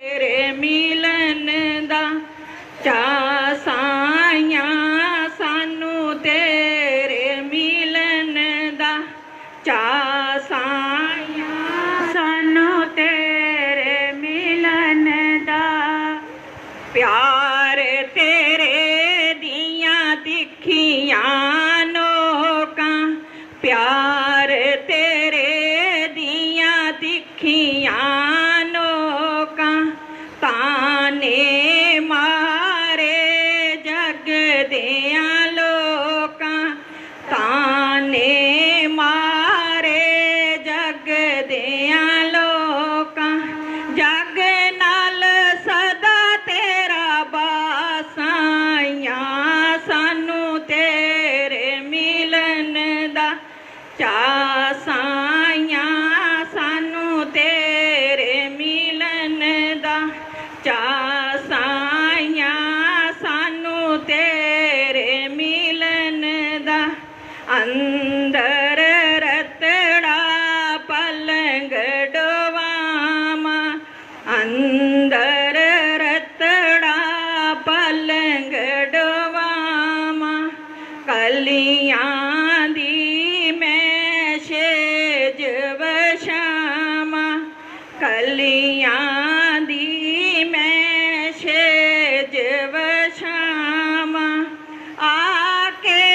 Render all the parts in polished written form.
तेरे मिलन दा चा साइया सानू तेरे मिलन दा चा साइया सानू तेरे मिलन दा प्यार तेरे दिया दिखिया नोका प्यार तेरे दिया दिखिया नोका ताने मारे जग दिया लोका ताने मारे जग दिया लोका जग नाल सदा तेरा बासाइया सानू तेरे मिलन दा चा साइया सानू तेरे मिलन दा चा साइया सानू तेरे मिलन दा अंदर रतड़ा पलंग डोवामा अंदर रतड़ा पलंग डोवामा कलियां दी मैं शेज वशामा कलियां दी मैं शेज वशामा आके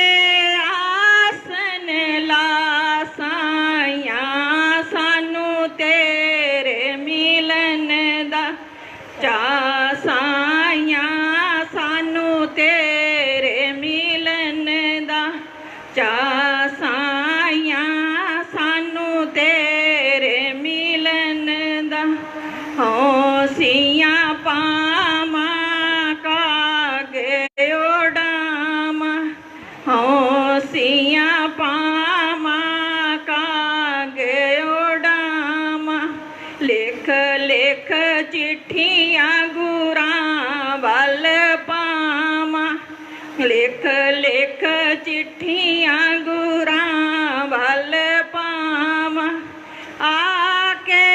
आसन ला साइया सानू तेरे मिलन दा चा साइया सानू तेरे मिलन दा चा साइया सानू तेरे मिलन दा हौसियां पामा कागे ओडामा हौसियां पामा कागे ओडामा लिख लिख चिट्ठियां गुरां वल पामा लिख लिख चिट्ठियां गुरां वल पामा आके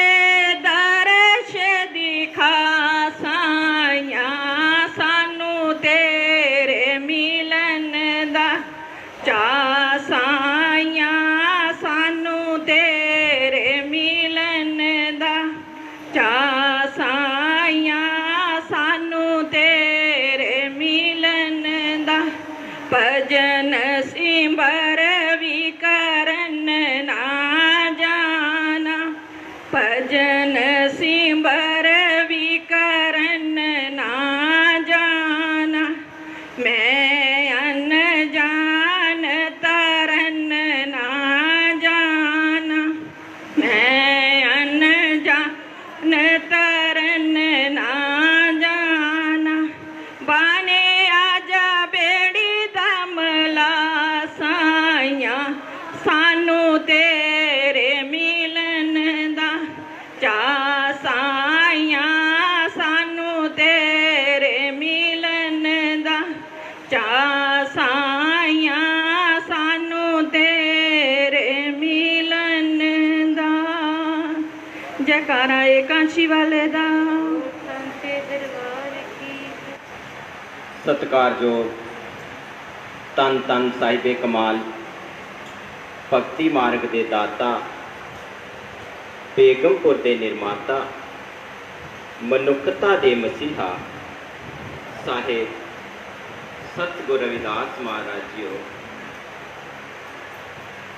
दर्श दिखा साइया सानू तेरे मिलन दा चा साइया सानू तेरे मिलन दा चा साइया सानू तेरे मिलन दा भजन सिमर भी करन ना जाना भजन सिमर भी करन ना जाना मैं अनजान तरन ना जाना मैं अनजान तरन ना जाना बाने आजा बेड़ी दमला साइया सानू तेरे मिलन दा चा साइया सानू तेरे मिलन दा चा साइया सानू तेरे मिलन दा जयकारा एकांशी वाले दा सत्कारयोग तन तन साहिबे कमाल भगती मार्ग दे दाता बेगमपुर दे निर्माता मनुखता दे मसीहा साहिब सतगुरु रविदास महाराज जीओ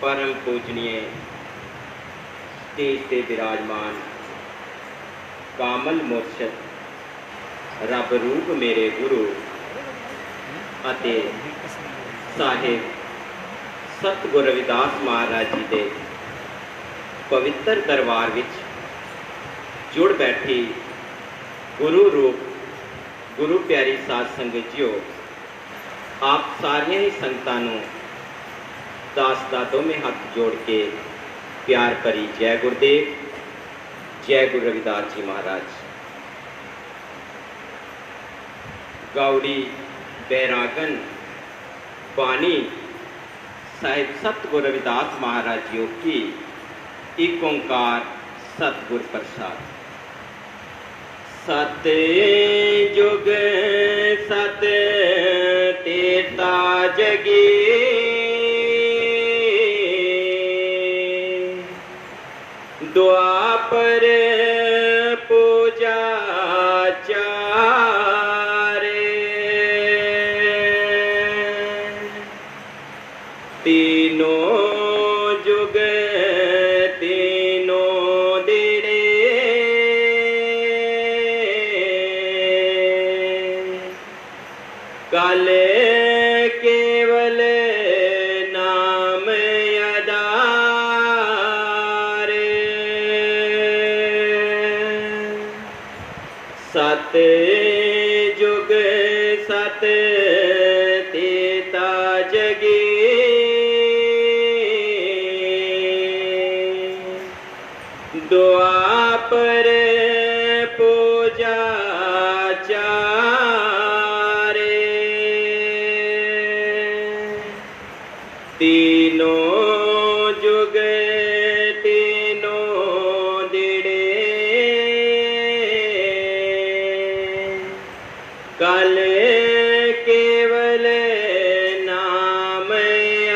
परम पूजनीय स्टेज ते विराजमान कामल मुर्शद रब रूप मेरे गुरु ਅਤੇ ਸਾਹਿਬ सतगुरु रविदास महाराज जी के पवित्र दरबार विच जुड़ बैठी गुरु रूप गुरु प्यारी साध संगत जीओ आप सारिया ही संगतां नूं दास दा दोवें हथ जोड़ के प्यार भरी जय गुरुदेव जय गुरु रविदास जी महाराज। गाउड़ी बैरागन बानी साहिब सतगुरु रविदास महाराज जी की एक ओंकार सतगुर प्रसाद सत जुग सत तेता जगी द्वापर पूजा चारे तीनों जुग तीनों दिड़े कल केवल नाम अदारे सत जुग सत तेता जगी द्वापर पूजा चारे तीनों जुग तीनों दिड़े कल केवल नाम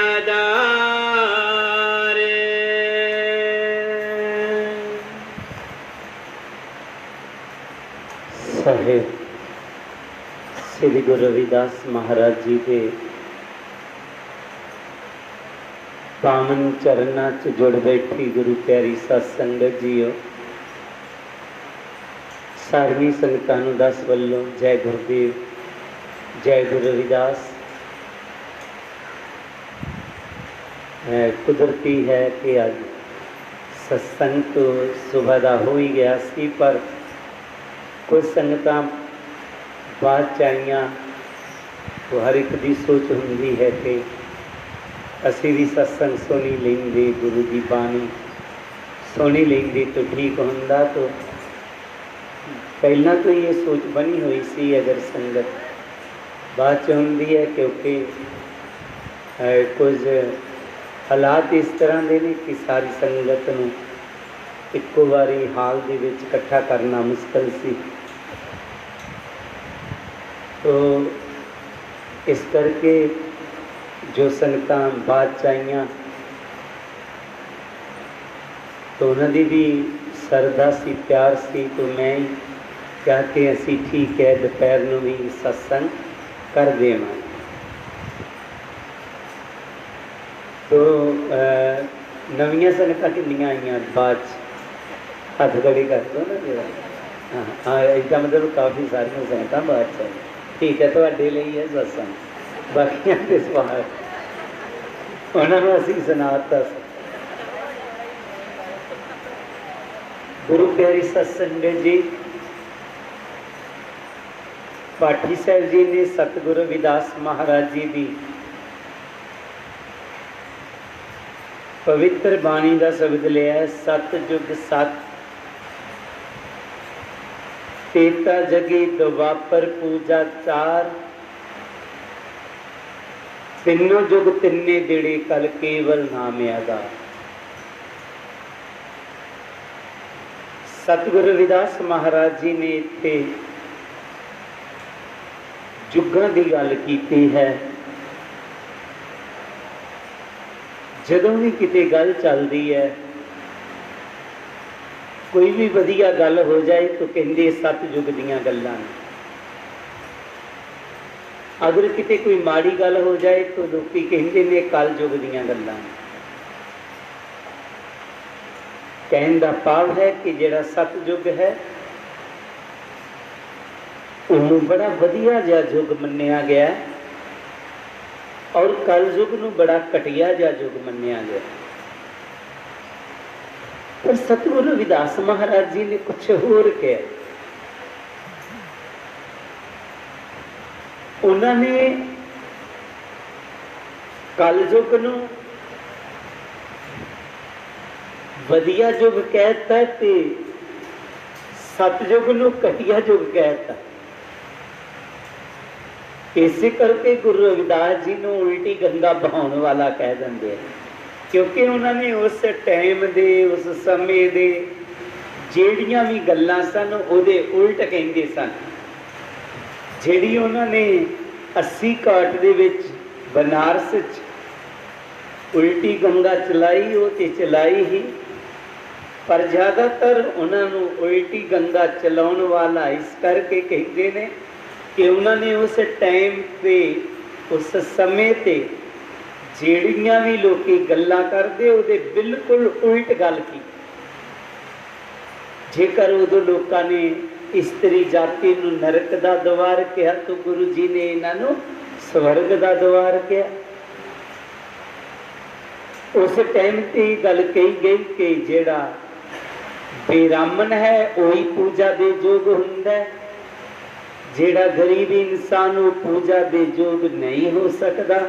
आधारे। साहेब श्री गुरु रविदास महाराज जी के पावन चरणा च जुड़ बैठी गुरु प्यारी सत संगत जीओ, सारवी संगतां नूं दस वल्लों जय गुरुदेव, जय गुरु रविदास। कुदरती है कि अज सत्संग तो सुबह का हो ही गया सी, पर कुछ संगतां बाद च आईयां तो हर एक की सोच हुंदी है कि असी भी सत्संग सुनी लेंदे, गुरु की बाणी सुनी लेंदे तो ठीक हुंदा। तो पहला तो ये सोच बनी हुई सी, अगर संगत बाद च हुंदी है क्योंकि कुछ हालात इस तरह के ने कि सारी संगत नूं इक्को बारी हाल दे विच इकट्ठा करना मुश्किल सी। तो इस करके जो संगतां बाद च आईयां तो उन्होंने भी सरदा सी, प्यार सी, तो मैं क्या कि असी ठीक है दोपहर नूं भी सत्संग कर देवां। तो नवीं संगतां कितनियां आईयां बाद च हथ खड़े कर दो ना जरा। हाँ इसका मतलब काफ़ी सारियां संगतां बाद च आईयां। ठीक है, तुहाडे लई है सत्संग, बाकियां दे सवाल उन्होंने असी सुनाता। गुरु प्यारी सत्संगत जी, पाठी साहब जी ने सतगुरु रविदास महाराज जी की पवित्र बाणी का शब्द लिया है, सत जुग सत तेता जगी द्वापर पूजा चार तीनों जुग तिन्ने दिड़े कल केवल नाम आधार। सतगुरु रविदास महाराज जी ने इत्थे जुगां की गल की है। जदों भी किते गल चलती है, कोई भी वधिया गल हो जाए तो कहंदे सतयुग दीयां गल्लां ने। अगर किते कोई माड़ी गल हो जाए तो लोग कहते ने कल युग दीयां गल्लां। कहने का भाव है कि जिहड़ा सतयुग है उन्होंने बड़ा वधिया जिहा युग मन्निया गया और कल युग नूं बड़ा घटिया जिहा युग मन्निया गया। पर सतगुरु रविदास महाराज जी ने कुछ होर कहा। उन्होंने कल युग नूं वधिया युग कहता ते सतयुग नूं घटिया युग कहता। इसे करके गुरु रविदास जी नूं उल्टी गंगा बहाउण वाला कह देंगे, क्योंकि उन्होंने उस टाइम दे उस समय दे ਜਿਹੜੀਆਂ ਵੀ ਗੱਲਾਂ ਸਨ ਉਹਦੇ ਉਲਟ ਕਹਿੰਦੇ ਸਨ। ਜਿਹੜੀ ਉਹਨਾਂ ਨੇ 80 ਘਾਟ ਦੇ ਵਿੱਚ ਬਨਾਰਸ 'ਚ ਉਲਟੀ ਗੰਗਾ ਚਲਾਈ, ਉਹ ਤੇ ਚਲਾਈ ਹੀ, ਪਰ ਜ਼ਿਆਦਾਤਰ ਉਹਨਾਂ ਨੂੰ ਉਲਟੀ ਗੰਗਾ ਚਲਾਉਣ ਵਾਲਾ ਇਸ ਕਰਕੇ ਕਹਿੰਦੇ ਨੇ ਕਿ ਉਹਨਾਂ ਨੇ ਉਸ ਟਾਈਮ 'ਤੇ ਉਸ ਸਮੇਂ 'ਤੇ ਜਿਹੜੀਆਂ ਵੀ ਲੋਕੀ ਗੱਲਾਂ ਕਰਦੇ ਉਹਦੇ ਬਿਲਕੁਲ ਉਲਟ ਗੱਲ ਕੀ। ਜੇਕਰ ਉਦੋਂ ਲੋਕਾਂ ਨੇ ਇਸਤਰੀ ਜਾਤੀ ਨੂੰ ਨਰਕ ਦਾ ਦੁਆਰ ਕਿਹਾ ਤਾਂ ਗੁਰੂ ਜੀ ਨੇ ਇਹਨਾਂ ਨੂੰ ਸਵਰਗ ਦਾ ਦੁਆਰ ਕਿਹਾ। ਉਸ ਟਾਈਮ ਤੇ ਗੱਲ ਕਹੀ ਗਈ ਕਿ ਜਿਹੜਾ ਬੇਰਾਮਨ ਹੈ ਉਹੀ ਪੂਜਾ ਦੇ ਯੋਗ ਹੁੰਦਾ ਹੈ, ਜਿਹੜਾ ਗਰੀਬ ਇਨਸਾਨ ਉਹ ਪੂਜਾ ਦੇ ਯੋਗ ਨਹੀਂ ਹੋ ਸਕਦਾ।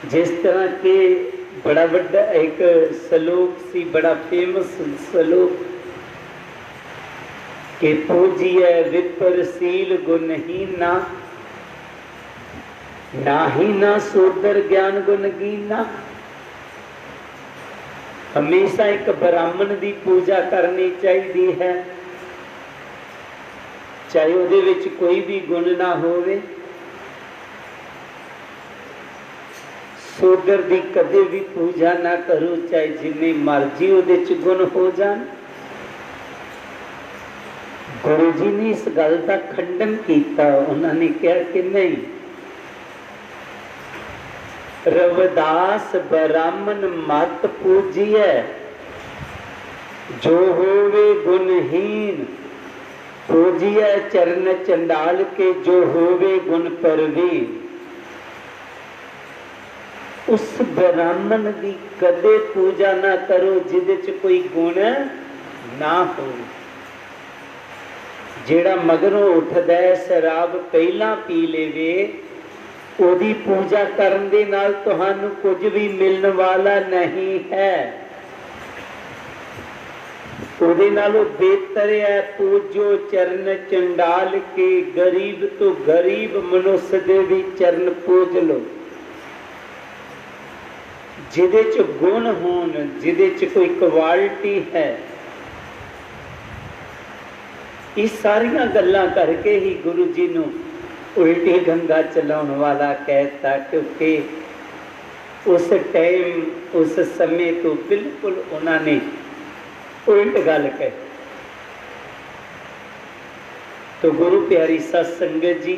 ਜਿਸ ਤਰ੍ਹਾਂ ਕਿ बड़ा बड़ा एक सलोक सी, बड़ा फेमस सलोक कि पूजिए विपरशील गुणहीना, नाही ना सोदर ज्ञान गुणगीना। हमेशा एक ब्राह्मण की पूजा करनी चाहिए है, चाहे ਉਹਦੇ ਵਿੱਚ कोई भी गुण ना होवे। सोदर की कदे भी पूजा ना करो, चाहे जिन्नी मर्जी ਉਹਦੇ ਚ गुण हो जान। गुरु जी ने इस गल का खंडन किया। उन्होंने कहा कि नहीं, रविदास ब्राह्मण मत पूजिए, जो होवे गुणहीन पूजिए चरण चंडाल के, जो होवे गुण परवीन। उस ब्राह्मण की कदे पूजा ना करो जिदे च कोई गुण ना हो। जेड़ा मगरों उठदा शराब पहला पी लेवे, ओदी पूजा करन दे नाल तुहानू कुछ भी मिलने वाला नहीं है। ओदे नालों बेहतर है पूजो चरण चंडाल के, गरीब तो गरीब मनुष्य दे भी चरण पूज लो, जिदे च गुण होन, जिदे च कोई क्वालिटी है। ये सारिया गल्लां करके ही गुरु जी नू उल्टी गंगा चलाउण वाला कहता, क्योंकि उस टाइम उस समय तो बिल्कुल उन्होंने उल्ट गल कही। तो गुरु प्यारी सत्संगत जी,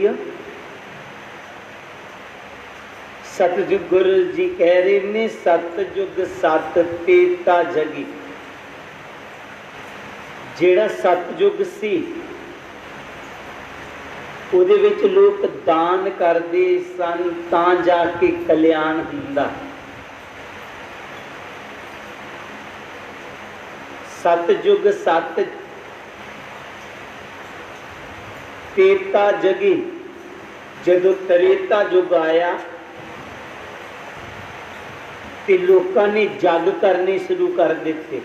सतयुग गुरु जी कह रहे ने, सतयुग सत तेता जगी। जेड़ा सतयुग सी उहदे विच लोग दान करदे सन तां जाके कल्याण हुंदा। सतयुग सत तेता जगी। जदों त्रेता युग आया ते लोकां ने जग करने शुरू कर दिते।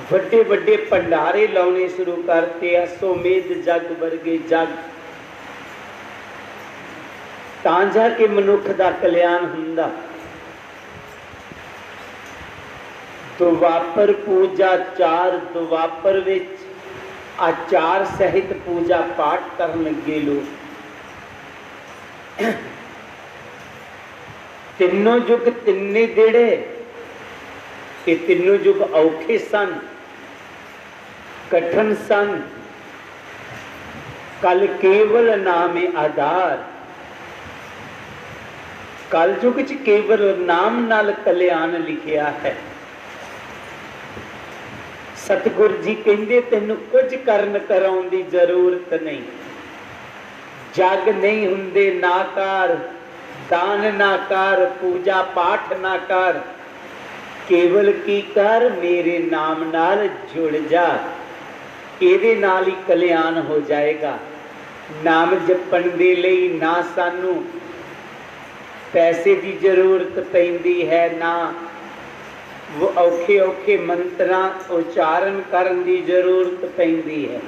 वड्डे वड्डे भंडारे लाने शुरू करते, अश्वमेध जग वर्गे जग, तां जाके मनुख दा कल्याण हुंदा। दुवापर पूजा चार, दुवापर विच आचार सहित पूजा पाठ करन लगे लोग। तीनों युग तिन्ने देड़े, ये तीनों युग औखे सन, कठिन सन। कल केवल नाम आधार, कल युग च केवल नाम नाल कल्याण लिखिया है। सतगुरु जी कहंदे तैनूं कुछ करन कराउण दी जरूरत नहीं। जग नहीं हुंदे नाकार, दान ना कर, पूजा पाठ ना कर, केवल की कर मेरे नाम नाल जुड़ जा, ਇਹਦੇ ਨਾਲ ही कल्याण हो जाएगा। नाम जपण दे लई ना सानू पैसे की जरूरत पैंदी है, ना वो औखे औखे मंत्रां उच्चारण करन की जरूरत पैंदी है।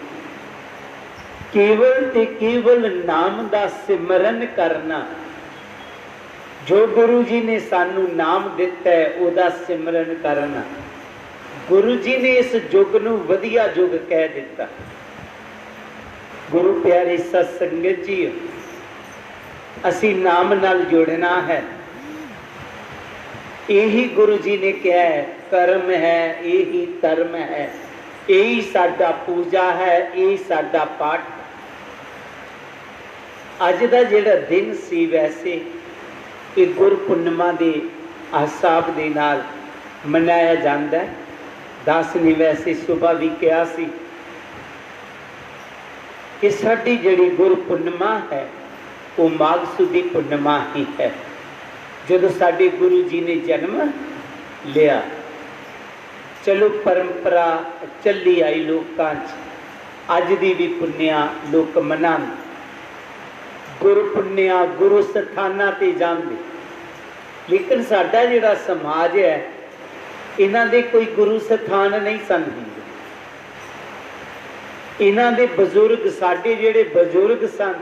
केवल ते केवल नाम दा सिमरन करना, जो गुरु जी ने सानू नाम दिता है उहदा सिमरन करना। गुरु जी ने इस युग नू वधिया युग कह दिता। गुरु प्यारी सत संगत जी, असी नाम नाल जुड़ना है। यही गुरु जी ने कहा है कर्म है, यही धर्म है, यही साडा पूजा है, यही साडा पाठ। अज दा जिहड़ा दिन सी वैसे ये गुरपुर्णिमा के हिसाब दे नाल मनाया जाता है। दास ने वैसे सुबह भी कहा सी कि साडी जिहड़ी गुरपुर्णिमा है वो माघ सुदी पूर्णिमा ही है, जदों साडे गुरु जी ने जन्म लिया। चलो परंपरा चली आई लोकां च, अज दी भी पुन्निया लोक मनान, गुरु पुन्निया गुरु स्थानां ते जांदे। लेकिन साडा जिहड़ा समाज है इन्हां दे कोई गुरु स्थान नहीं सन हुंदे। इन्हां दे बजुर्ग, साडे जिहड़े बजुर्ग सन,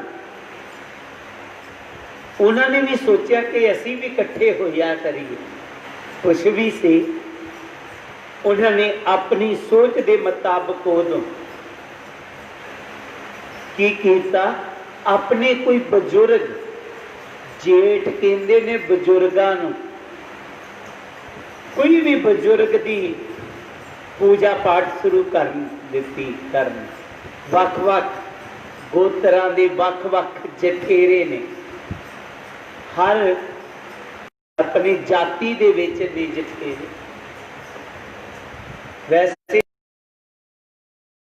उन्होंने भी सोचा कि असी भी इकट्ठे होया करिए। कुछ भी सी, उन्होंने अपनी सोच के मुताबिक उदों की कीता, अपने कोई बजुर्ग जेठ कहते ने बजुर्गों नूं, कोई भी बजुर्ग की पूजा पाठ शुरू कर दी करन। वख-वख गोत्रां दे वख-वख जठेरे ने, हर अपनी जाति दे विच दे जठेरे। वैसे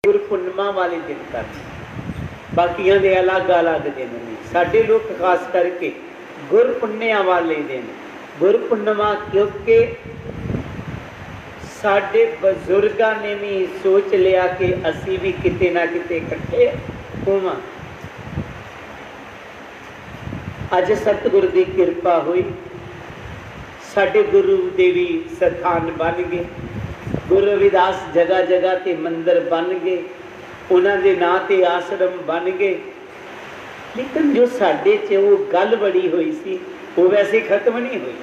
गुरपुर्णिमा वाले दिन करते, बाकियां दे अलग अलग दिन ने। साडे लोग खास करके गुरपुर्णिमा वाले दिन गुरपुर्णिमा, क्योंकि साडे बजुर्गां ने भी सोच लिया कि असी भी किते ना किते इकट्ठे होवां। अज सतगुरु की कृपा हुई, साडे गुरु दे भी स्थान बन गए। गुरु रविदास जगह जगह ते मंदिर बन गए, उन्हां दे नां ते आश्रम बन गए। लेकिन जो साडे च वो गल बड़ी हुई सी वो वैसे खत्म नहीं हुई।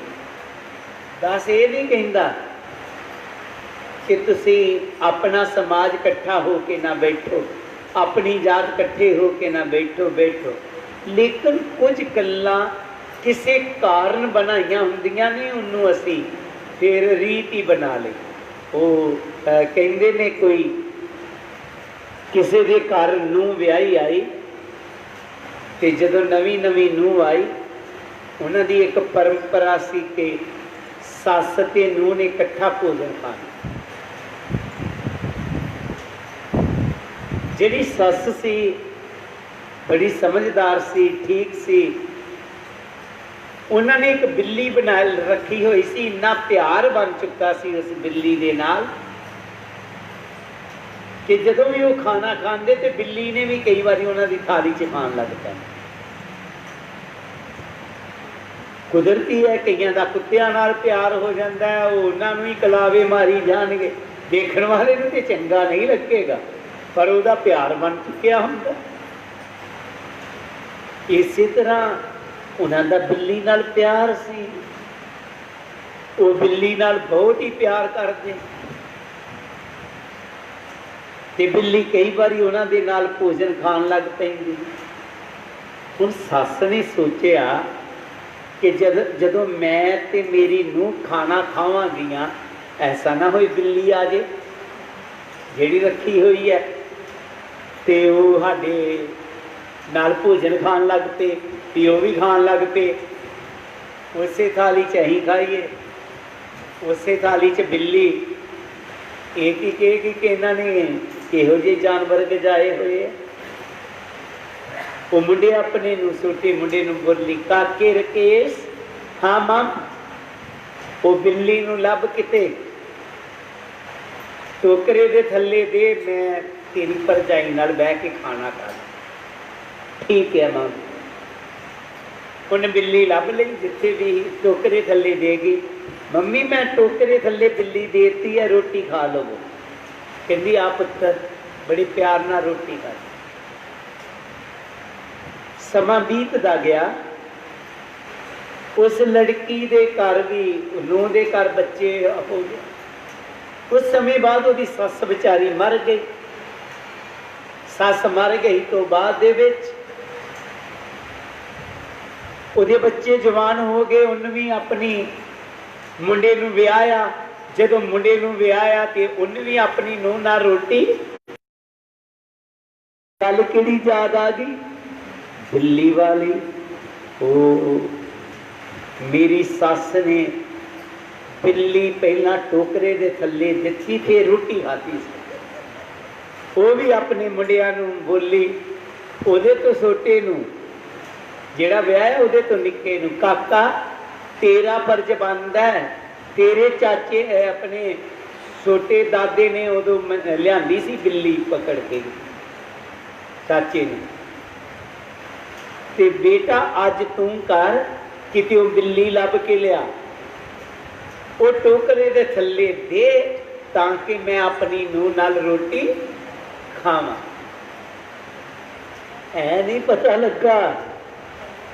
दास ये नहीं कहता कि तुसी अपना समाज इकट्ठा हो के ना बैठो, अपनी जात इकट्ठे हो के ना बैठो बैठो। लेकिन कुछ गल्लां किसी कारण बनाइया हुंदियां ने, उन्होंने असी फिर रीत ही बना ली। वो कहते ने कोई किसी के घर नूह व्याही आई, तो जदों नवी नवी नूह आई, उन्हों की एक परंपरा सी कि सस ते नूह ने इकट्ठा भोजन खाना। जिहड़ी सस सी बड़ी समझदार सी, ठीक सी। उन्होंने एक बिल्ली बना रखी हुई सी, इन्ना प्यार बन चुका सी उस बिल्ली दे नाल कि जदों भी वो खाना खाते तो बिल्ली ने भी कई बार उन्होंने थाली च खान लग पैना। कुदरती है, कईयां दा कुत्तियां नाल प्यार हो जाता है, वो उन्होंने ही कलावे मारी जाणगे, देखण वाले नूं ते चंगा नहीं लगेगा, पर उहदा प्यार बन चुकिया हुंदा। इसी तरह उन्होंने बिल्ली नाल प्यार सी, वो बिल्ली नाल बहुत ही प्यार करते। ते बिल्ली कई बार उन्होंने नाल भोजन खान लग पैंदी। हुण सस ने सोचिया कि जदों मैं ते मेरी नूह खाना खावांगियां, ऐसा ना होए बिल्ली आ जाए जिहड़ी रखी हुई है ते वो साडे नाल भोजन खान लग पे, ते वो भी खान लग पे। उसे थाली च अहीं खाइए, उसे थाली च बिल्ली। एक ही कि इन्हां ने किहो जे जानवर गजाए हुए है। वो मुंडे अपने नूं, छोटे मुंडे नूं बोली, काके रकेश, हाँ मां, वो बिल्ली नूं लभ किते टोकरे दे थल्ले दे, मैं तेरी भरजाई नाल बह के खाना खा। ठीक है मां। उन्हें बिल्ली लभ ली, जिथे भी टोकरे थल्ले देगी। मम्मी मैं टोकरे थल्ले बिल्ली देती है, रोटी खा लवो। कहती आ पुत्र, बड़ी प्यार नाल रोटी खा। समा बीतदा गया, उस लड़की दे घर भी नूंह दे घर बच्चे हो गए। कुछ समय बाद उसकी सस बेचारी मर गई। सस मर गई तो बाद दे विच ਉਹਦੇ ਬੱਚੇ ਜਵਾਨ ਹੋ ਗਏ। ਉਹਨੇ ਵੀ ਆਪਣੀ ਮੁੰਡੇ ਨੂੰ ਵਿਆਹਿਆ। ਜਦੋਂ ਮੁੰਡੇ ਨੂੰ ਵਿਆਹਿਆ ਤੇ ਉਹਨੇ ਵੀ ਆਪਣੀ ਨੂੰਹ ਨਾਲ ਰੋਟੀ। ਗੱਲ ਕਿਹੜੀ ਯਾਦ ਆ ਗਈ? ਬਿੱਲੀ ਵਾਲੀ। ਉਹ ਮੇਰੀ ਸੱਸ ਨੇ ਬਿੱਲੀ ਪਹਿਲਾਂ ਟੋਕਰੇ ਦੇ ਥੱਲੇ ਦਿੱਤੀ ਤੇ ਰੋਟੀ ਖਾਧੀ ਸੀ। ਉਹ ਵੀ ਆਪਣੇ ਮੁੰਡਿਆਂ ਨੂੰ ਬੋਲੀ, ਉਹਦੇ ਤੋਂ ਛੋਟੇ ਨੂੰ ਜਿਹੜਾ ਵਿਆਹ ਉਹਦੇ ਤੋਂ ਨਿੱਕੇ ਨੂੰ, ਕਾਕਾ ਤੇਰਾ ਫਰਜ਼ ਬਣਦਾ ਹੈ। ਤੇਰੇ ਚਾਚੇ ਆਪਣੇ ਛੋਟੇ ਦਾਦੇ ਨੇ ਉਦੋਂ ਲਿਆਂਦੀ ਸੀ ਬਿੱਲੀ ਪਕੜ ਕੇ ਚਾਚੇ ਨੇ, ਤੇ ਬੇਟਾ ਅੱਜ ਤੂੰ ਕਰ ਕਿਤੇ ਉਹ ਬਿੱਲੀ ਲੱਭ ਕੇ ਲਿਆ, ਉਹ ਟੋਕਰੇ ਦੇ ਥੱਲੇ ਦੇ ਤਾਂ ਕਿ ਮੈਂ ਆਪਣੀ ਨੂੰਹ ਨਾਲ ਰੋਟੀ ਖਾਵਾਂ। ਐ ਨਹੀਂ ਪਤਾ ਲੱਗਾ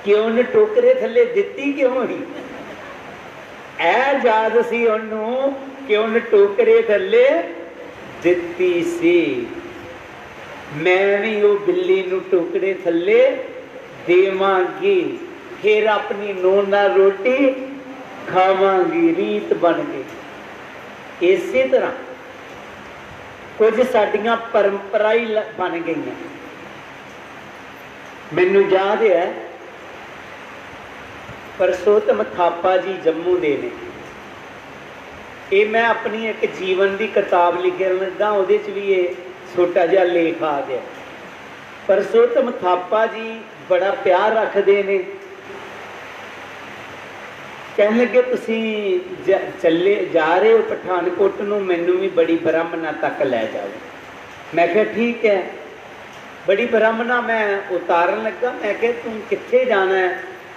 ਕਿ ਉਹਨੇ ਟੋਕਰੇ ਥੱਲੇ ਦਿੱਤੀ ਕਿਉਂ ਸੀ। ਐ ਯਾਦ ਸੀ ਉਹਨੂੰ ਕਿ ਉਹਨੇ ਟੋਕਰੇ ਥੱਲੇ ਦਿੱਤੀ ਸੀ। ਮੈਂ ਵੀ ਉਹ ਬਿੱਲੀ ਨੂੰ ਟੋਕਰੇ ਥੱਲੇ ਦੇਵਾਂਗੀ, ਫਿਰ ਆਪਣੀ ਨੂੰਹ ਨਾਲ ਰੋਟੀ ਖਾਵਾਂਗੀ। ਰੀਤ ਬਣ ਗਈ। ਇਸੇ ਤਰ੍ਹਾਂ ਕੁਝ ਸਾਡੀਆਂ ਪਰੰਪਰਾ ਹੀ ਬਣ ਗਈਆਂ। ਮੈਨੂੰ ਯਾਦ ਹੈ परसोत्तम थापा जी जम्मू दे ने, ये मैं अपनी एक जीवन की किताब लिखन लगा, उहदे च भी ये छोटा जिहा लेख आ गया। परसोत्तम थापा जी बड़ा प्यार रखते ने। कहने लगे तुसी चले जा रहे हो पठानकोट नूं, मैनू भी बड़ी ब्राह्मणा तक लै जाओ। मैं कहा ठीक है। बड़ी ब्राह्मणा मैं उतारन लगा। मैं कहा तू कित्थे जाना है?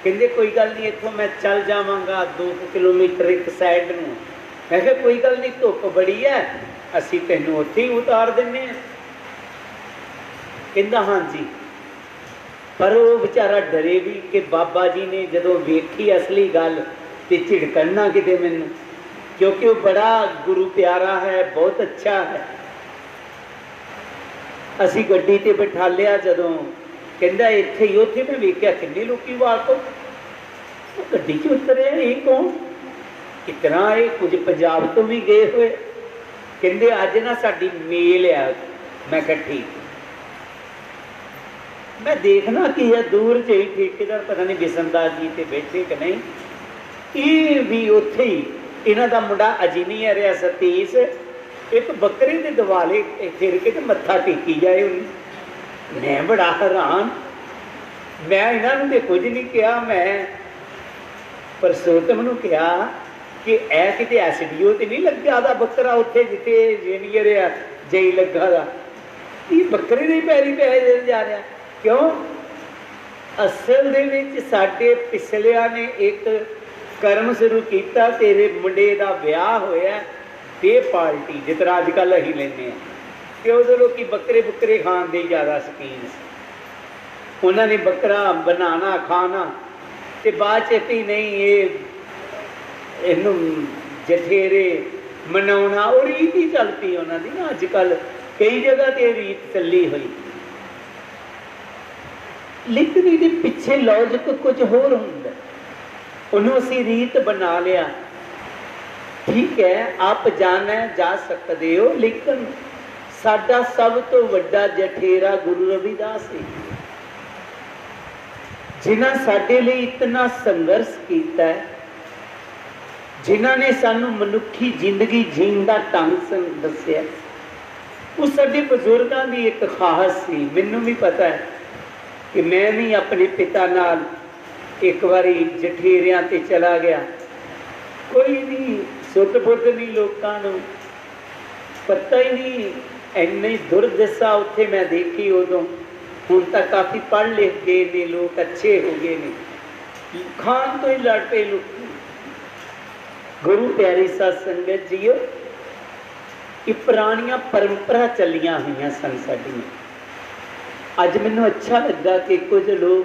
कहते कोई गल नहीं, इत्थों मैं चल जावांगा 2 किलोमीटर एक साइड नूं। मैं कहा कोई गल नहीं, धुप बड़ी है, असीं तैनूं उत्थे ही उतार दिंदे हां। कहंदा हाँ जी। पर वो बेचारा डरे भी कि बाबा जी ने जदों वेखी असली गल ते झिड़कण ना किते मैनूं, क्योंकि वो बड़ा गुरु प्यारा है, बहुत अच्छा है। असीं गड्डी ते बिठा लिया। जदों कहता इत्थे ही उत्थे मैं वेख्या किन्ने लोकी वाको गड्डी च उतरे, ये कौन? कितना ये कुछ पंजाब तो भी गए हुए। कहते अज ना साडी मेल है। मैं कहा ठीक। मैं देखना कि है दूर च ही ठेकेदार पता नहीं बिसनदास जी ते बैठे कि नहीं, ये भी उत्थे ही इन्हां दा मुंडा इंजीनियर है सतीश, एक बकरे दे दिवाले फिर के ते मत्था टेकी जाए। मैं बड़ा हैरान। मैं इन्होंने तो कुछ नहीं कहा। मैं परसोत्तम नूं कहा कि ऐ किते SDO तो नहीं लग्गा दा बकरा उत्थे जिथे इंजीनियर है जई लग्गा दा, ये बकरे दे पैरी पैसे जा रहा क्यों? असल दे विच साडे पिछलियां ने एक कर्म शुरू किया। तेरे मुंडे दा विआह होया ते पार्टी जिस तरह अजकल असीं लैंदे आ, कि उदों लोग बकरे बुकरे खाण दे ज़्यादा शौकीन सी। उन्होंने बकरा बनाना खाना ते बाद च भी नहीं ये इनू जठेरे मनाउणा और रीत ही चल पई उन्होंने ना। अजकल कई जगह ते रीत चली हुई, लेकिन ये पिछे लॉजिक कुछ होर हुंदा। उन्होंने असीं रीत बना लिया। ठीक है, आप जाना जा सकते हो, लेकिन साडा सब तो वड्डा जठेरा गुरु रविदास है, जिन्हां साडे लिए इतना संघर्ष किया है, जिन्हां ने सानू मनुखी जिंदगी जीण दा ढंग दस्सिया। वो साडे बजुर्गां दी एक खास सी। मैनू भी पता है कि मैं भी अपने पिता नाल एक बारी जठेरियां ते चला गया। कोई नहीं सुट बुद्ध नहीं, लोकां नू पता ही नहीं। इन्नी दुर्दशा उत्थे मैं देखी उदों। हुण तां काफ़ी पढ़ लिख गए ने लोग, अच्छे हो गए ने, खान तो ही लड़ पे लोग। गुरु प्यारी साध संगत जीओ, ये पुरानियां परंपरा चलियां हुई सन साडियां। अज मैनूं अच्छा लगा कि कुछ लोग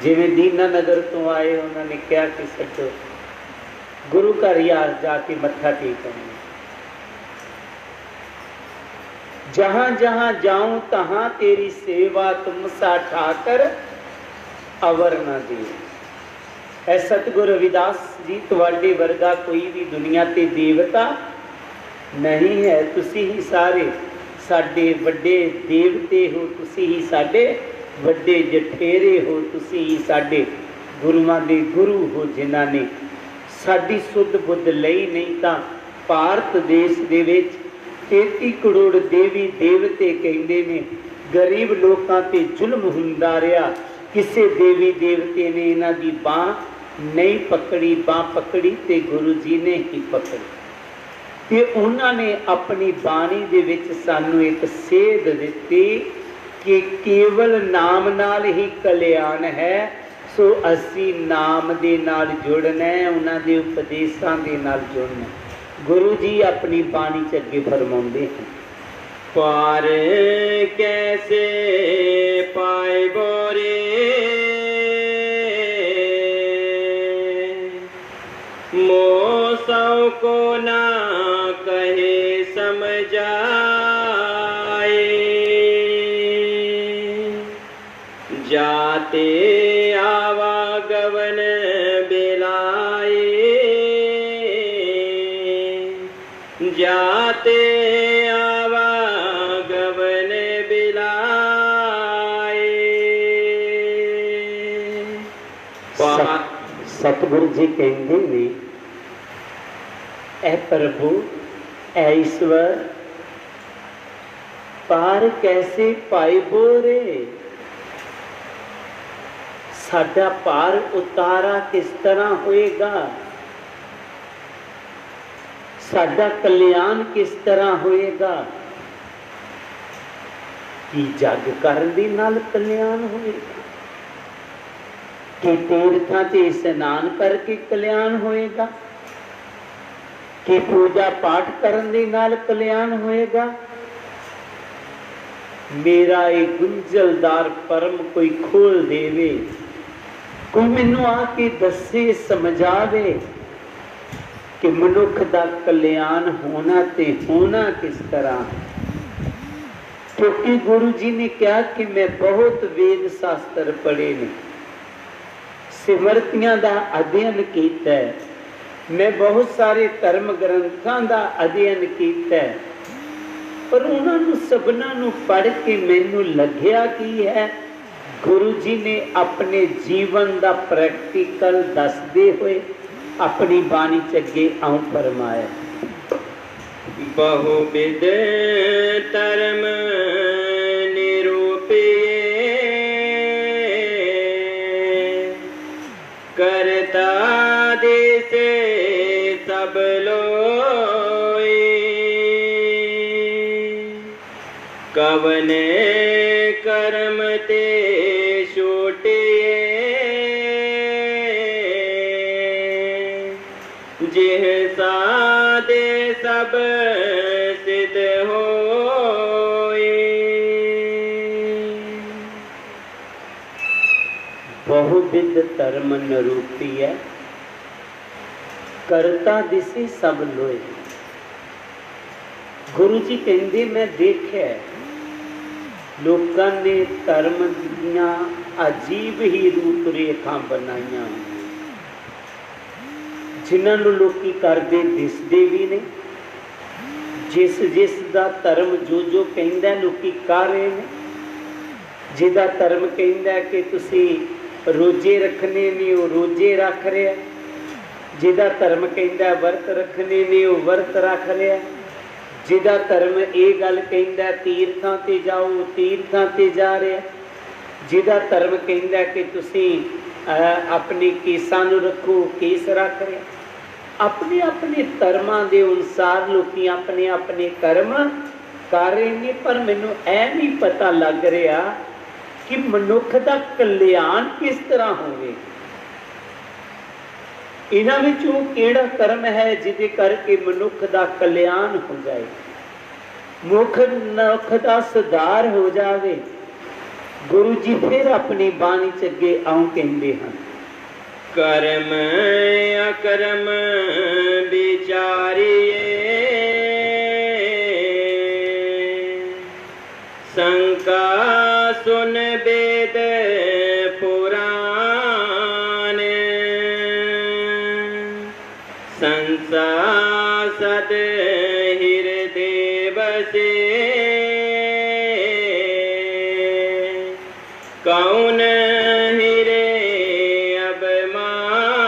जिवें दीनानगर तो आए उन्होंने कहा कि सचो गुरु घर यार जाके मत्था टेकना, जहां जहां जाऊं तहां तेरी सेवा तुम सा ठाकर अवर न दे। ऐ सतगुरु रविदास जी तुहाडे वर्गा कोई भी दुनिया ते देवता नहीं है, तुसी ही सारे साडे वड्डे देवते हो, तुसी ही साडे वड्डे जठेरे हो, तुसी ही साडे गुरुआं दे गुरु हो, जिन्हां ने साडी सुध बुद्ध लई। नहीं तां भारत देश दे विच 33 करोड़ देवी देवते कहते ने, गरीब लोगों ते जुल्म हुंदा रहा, किसी देवी देवते ने इन्हां दी बांह नहीं पकड़ी, बांह पकड़ी ते गुरु जी ने ही पकड़ी। ते उन्होंने अपनी बाणी दे विच सानू एक सेध दिती कि केवल नाम नाल ही कल्याण है, सो असी नाम दे नाल जुड़ना है, उन्हां दे उपदेशां दे नाल जुड़ना। गुरु जी अपनी बाणी च अगे फरमाउंदे हैं, पार कैसे पाए बोरे मोसौ को ना कहे समझाए, जाते आवागवन बिलाए, जाते आवागवन बिलाए। सतगुरु जी कहते ने, ऐ प्रभु ऐ ईश्वर पार कैसे पाइबो रे, साडा पार उतारा किस तरह होएगा, साडा कल्याण किस तरह होएगा। कि जग करने नाल कल्याण होएगा, कि तीर्थां ते स्नान करके कल्याण होएगा, कि पूजा पाठ करने नाल कल्याण होएगा। मेरा एक गुंजलदार परम कोई खोल देवे, कोई मैनू आके दसे समझावे कि मनुख दा कल्याण होना ते होना किस तरह। क्योंकि गुरु जी ने कहा कि मैं बहुत वेद शास्त्र पढ़े ने, सिमरतियां दा अध्ययन कीता है, मैं बहुत सारे धर्म ग्रंथां दा अध्ययन कीता है, पर उन्होंने सबना नू पढ़ के मैनू लग्या की है, गुरु जी ने अपने जीवन दा प्रैक्टिकल दसदे हुए अपनी बाणी चगे आऊं फरमाया, बहुविध धर्म निरूपिए करता देसे सब लोई, कवने कर्म ते छूटिए जिह सादे सब सिद्ध होए। बहुविध धर्म निरूपी है, करता दिसी सब लोए। गुरु जी कहते मैं देखा लोगों ने धर्म दियां अजीब ही रूप रेखा बनाईया, जिन्होंने लोग करते दिसते भी ने, जिस जिस दा धर्म जो जो कहता लोग कर रहे हैं। जिदा धर्म कहता कि तुसी रोजे रखने ने वो रोजे रख रहा, जिदा धर्म कहता वर्त रखने ने वो वर्त रख रहा, जिदा धर्म ये गल कहता तीर्थां ते जाओ तीर्थां ते जा रहा, जिदा धर्म कहता कि तुसी अपने केसां नूं रखो केस रख रहे। अपने अपने धर्मां दे अनुसार लोग अपने अपने कर्म कर रहे हैं, पर मैनू ऐ नहीं पता लग रहा कि मनुख दा कल्याण किस तरह होवे। इन्हां विच वो किहड़ा कर्म है जिहदे करके मनुख दा कल्याण हो जाए, मनुख दा सुधार हो जावे। गुरु जी फिर अपनी बाणी च अगे आऊं कहते हैं, कर्म अकर्म विचारिए शंका सुन वेद पुराण संसार सद हृदय बसे कौन हिरे अभिमान।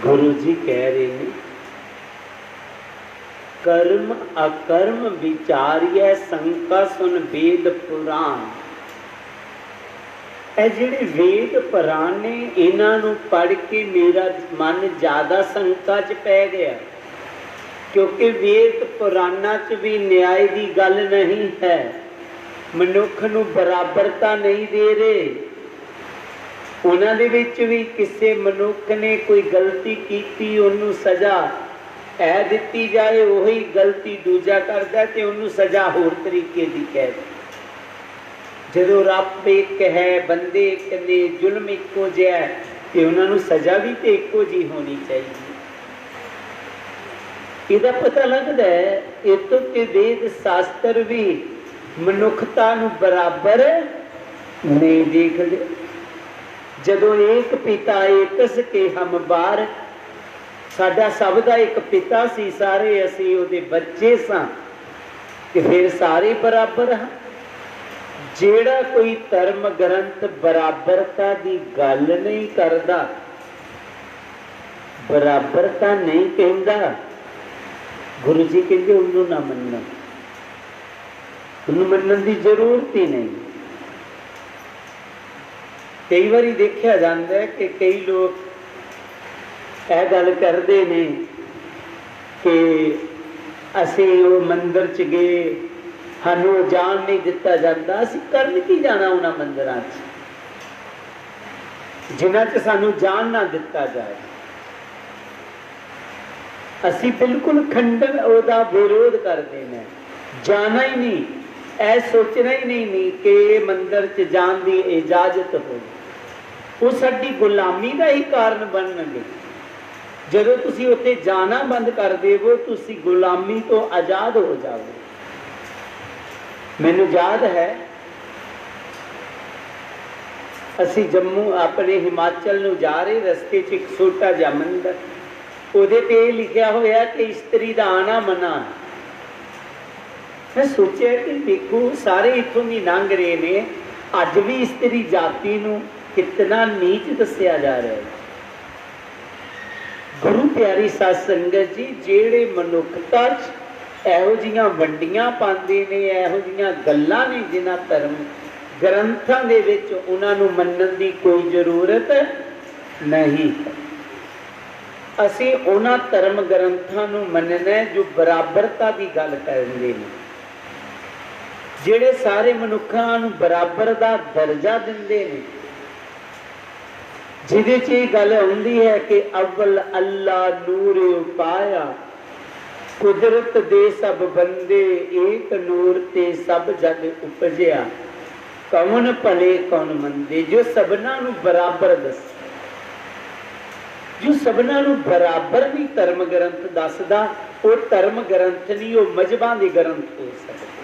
गुरु जी कह रहे हैं, कर्म अकर्म विचारिए शंका सुन वेद पुराण। ਇਹ ਜਿਹੜੇ ਵੇਦ ਪੁਰਾਣ ਨੇ ਇਹਨਾਂ ਨੂੰ ਪੜ੍ਹ ਕੇ ਮੇਰਾ ਮਨ ਜ਼ਿਆਦਾ ਸ਼ੰਕਾ 'ਚ ਪੈ ਗਿਆ, ਕਿਉਂਕਿ ਵੇਦ ਪੁਰਾਣਾਂ 'ਚ ਵੀ ਨਿਆਂ ਦੀ ਗੱਲ ਨਹੀਂ ਹੈ, ਮਨੁੱਖ ਨੂੰ ਬਰਾਬਰਤਾ ਨਹੀਂ ਦੇ ਰਹੇ। ਉਹਨਾਂ ਦੇ ਵਿੱਚ ਵੀ ਕਿਸੇ ਮਨੁੱਖ ਨੇ ਕੋਈ ਗਲਤੀ ਕੀਤੀ ਉਹਨੂੰ ਸਜ਼ਾ ਇਹ ਦਿੱਤੀ ਜਾਏ, ਉਹੀ ਗਲਤੀ ਦੂਜਾ ਕਰਦਾ ਤੇ ਉਹਨੂੰ ਸਜ਼ਾ ਹੋਰ ਤਰੀਕੇ ਦੀ ਕਹਿ ਦੇ। ਜਦੋਂ ਰੱਬ ਇੱਕ ਹੈ, ਬੰਦੇ ਇੱਕ ਨੇ, ਜ਼ੁਲਮ ਇੱਕੋ ਜਿਹਾ ਤੇ ਉਹਨਾਂ ਨੂੰ ਸਜ਼ਾ ਵੀ ਤੇ ਇੱਕੋ ਜਿਹੀ ਹੋਣੀ ਚਾਹੀਦੀ। ਇਹਦਾ ਪਤਾ ਲੱਗਦਾ ਹੈ ਇੱਥੋਂ ਕਿ ਵੇਦ ਸ਼ਾਸਤਰ ਵੀ ਮਨੁੱਖਤਾ ਨੂੰ ਬਰਾਬਰ ਨਹੀਂ ਦੇਖਦੇ। ਜਦੋਂ ਏਕ ਪਿਤਾ ਏਕਸ ਕੇ ਹਮ ਬਾਰ, ਸਾਡਾ ਸਭ ਦਾ ਇੱਕ ਪਿਤਾ ਸੀ, ਸਾਰੇ ਅਸੀਂ ਉਹਦੇ ਬੱਚੇ ਸਾਂ, ਤੇ ਫਿਰ ਸਾਰੇ ਬਰਾਬਰ ਹਾਂ। ਜਿਹੜਾ ਕੋਈ ਧਰਮ ਗ੍ਰੰਥ ਬਰਾਬਰਤਾ ਦੀ ਗੱਲ ਨਹੀਂ ਕਰਦਾ, ਬਰਾਬਰਤਾ ਨਹੀਂ ਕਹਿੰਦਾ, ਗੁਰੂ ਜੀ ਕਹਿੰਦੇ ਉਹਨੂੰ ਨਾ ਮੰਨੋ, ਉਹਨੂੰ ਮੰਨਣ ਦੀ ਜ਼ਰੂਰਤ ਹੀ ਨਹੀਂ। ਕਈ ਵਾਰੀ ਦੇਖਿਆ ਜਾਂਦਾ ਕਿ ਕਈ ਲੋਕ ਇਹ ਗੱਲ ਕਰਦੇ ਨੇ ਕਿ ਅਸੀਂ ਉਹ ਮੰਦਿਰ 'ਚ ਗਏ, ਸਾਨੂੰ ਜਾਣ ਨਹੀਂ ਦਿੱਤਾ ਜਾਂਦਾ। ਅਸੀਂ ਕਰਨ ਕੀ ਜਾਣਾ ਉਹਨਾਂ ਮੰਦਿਰਾਂ 'ਚ ਜਿਨ੍ਹਾਂ 'ਚ ਸਾਨੂੰ ਜਾਣ ਨਾ ਦਿੱਤਾ ਜਾਏ। ਅਸੀਂ ਬਿਲਕੁਲ ਖੰਡਨ ਉਹਦਾ ਵਿਰੋਧ ਕਰਦੇ ਨੇ, ਜਾਣਾ ਹੀ ਨਹੀਂ, ਇਹ ਸੋਚਣਾ ਹੀ ਨਹੀਂ ਕਿ ਮੰਦਿਰ 'ਚ ਜਾਣ ਦੀ ਇਜਾਜ਼ਤ ਹੋਵੇ। ਉਹ ਸਾਡੀ ਗੁਲਾਮੀ ਦਾ ਹੀ ਕਾਰਨ ਬਣਨਗੇ। ਜਦੋਂ ਤੁਸੀਂ ਉੱਥੇ ਜਾਣਾ ਬੰਦ ਕਰ ਦੇਵੋ, ਤੁਸੀਂ ਗੁਲਾਮੀ ਤੋਂ ਆਜ਼ਾਦ ਹੋ ਜਾਓਗੇ। ਮੈਨੂੰ ਯਾਦ ਹੈ ਅਸੀਂ ਜੰਮੂ ਆਪਣੇ ਹਿਮਾਚਲ ਨੂੰ ਜਾ ਰਹੇ, ਰਸਤੇ 'ਚ ਇੱਕ ਛੋਟਾ ਜਿਹਾ ਮੰਦਿਰ, ਉਹਦੇ ਤੇ ਇਹ ਲਿਖਿਆ ਹੋਇਆ ਕਿ ਇਸਤਰੀ ਦਾ ਆਣਾ ਮਨਾ। ਮੈਂ ਸੋਚਿਆ ਕਿ ਦੇਖੋ ਸਾਰੇ ਇੱਥੋਂ ਦੀ ਲੰਘ ਰਹੇ ਨੇ, ਅੱਜ ਵੀ ਇਸਤਰੀ ਜਾਤੀ ਨੂੰ ਕਿਤਨਾ ਨੀਚ ਦੱਸਿਆ ਜਾ ਰਿਹਾ ਹੈ। ਗੁਰੂ ਪਿਆਰੀ ਸਾਧ ਸੰਗਤ ਜੀ, ਜਿਹੜੇ ਮਨੁੱਖਤਾ 'ਚ ਇਹੋ ਜਿਹੀਆਂ ਵੰਡੀਆਂ ਪਾਉਂਦੇ ਨੇ, ਇਹੋ ਜਿਹੀਆਂ ਗੱਲਾਂ ਨੇ ਜਿਨ੍ਹਾਂ ਧਰਮ ਗ੍ਰੰਥਾਂ ਦੇ ਵਿੱਚ, ਉਹਨਾਂ ਨੂੰ ਮੰਨਣ ਦੀ ਕੋਈ ਜ਼ਰੂਰਤ ਨਹੀਂ। ਅਸੀਂ ਉਹਨਾਂ ਧਰਮ ਗ੍ਰੰਥਾਂ ਨੂੰ ਮੰਨਣਾ ਜੋ ਬਰਾਬਰਤਾ ਦੀ ਗੱਲ ਕਰਦੇ ਨੇ, ਜਿਹੜੇ ਸਾਰੇ ਮਨੁੱਖਾਂ ਨੂੰ ਬਰਾਬਰ ਦਾ ਦਰਜਾ ਦਿੰਦੇ ਨੇ, ਜਿਹਦੇ 'ਚ ਇਹ ਗੱਲ ਆਉਂਦੀ ਹੈ ਕਿ ਅਵਲ ਅੱਲਾ ਨੂਰ ਉਪਾਇਆ, ਕੁਦਰਤ ਦੇ ਸਭ ਬੰਦੇ ਏਕ ਨੂਰ ਤੇ ਸਭ ਜਗ ਉਪਜਿਆ, ਕੌਣ ਭਲੇ ਕੌਣ ਮੰਦੇ। ਜੋ ਸਭਨਾਂ ਨੂੰ ਬਰਾਬਰ ਦੱਸ, ਜੋ ਸਭਨਾਂ ਨੂੰ ਬਰਾਬਰ ਨਹੀਂ ਧਰਮ ਗ੍ਰੰਥ ਦੱਸਦਾ, ਉਹ ਧਰਮ ਗ੍ਰੰਥ ਨਹੀਂ, ਉਹ ਮਜ਼ਹਬਾਂ ਦੇ ਗ੍ਰੰਥ ਹੋ ਸਕਦੇ।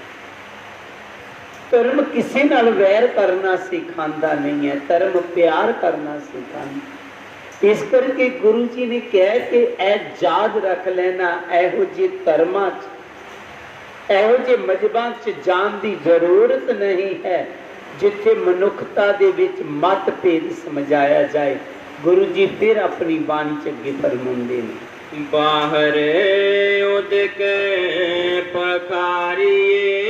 ਧਰਮ ਕਿਸੇ ਨਾਲ ਵੈਰ ਕਰਨਾ ਸਿਖਾਉਂਦਾ ਨਹੀਂ ਹੈ, ਧਰਮ ਪਿਆਰ ਕਰਨਾ ਸਿਖਾਉਂਦਾ। ਇਸ ਕਰਕੇ ਗੁਰੂ ਜੀ ਨੇ ਕਿਹਾ ਕਿ ਇਹ ਯਾਦ ਰੱਖ ਲੈਣਾ, ਇਹੋ ਜਿਹੇ ਧਰਮਾਂ 'ਚ, ਇਹੋ ਜਿਹੇ ਮਜ਼ਹਬਾਂ 'ਚ ਜਾਣ ਦੀ ਜ਼ਰੂਰਤ ਨਹੀਂ ਹੈ ਜਿੱਥੇ ਮਨੁੱਖਤਾ ਦੇ ਵਿੱਚ ਮਤਭੇਦ ਸਮਝਾਇਆ ਜਾਏ। ਗੁਰੂ ਜੀ ਫਿਰ ਆਪਣੀ ਬਾਣੀ 'ਚ ਅੱਗੇ ਫਰਮਾਉਂਦੇ ਨੇ, ਬਾਹਰ ਉਦਕ ਪਖਾਰੀਏ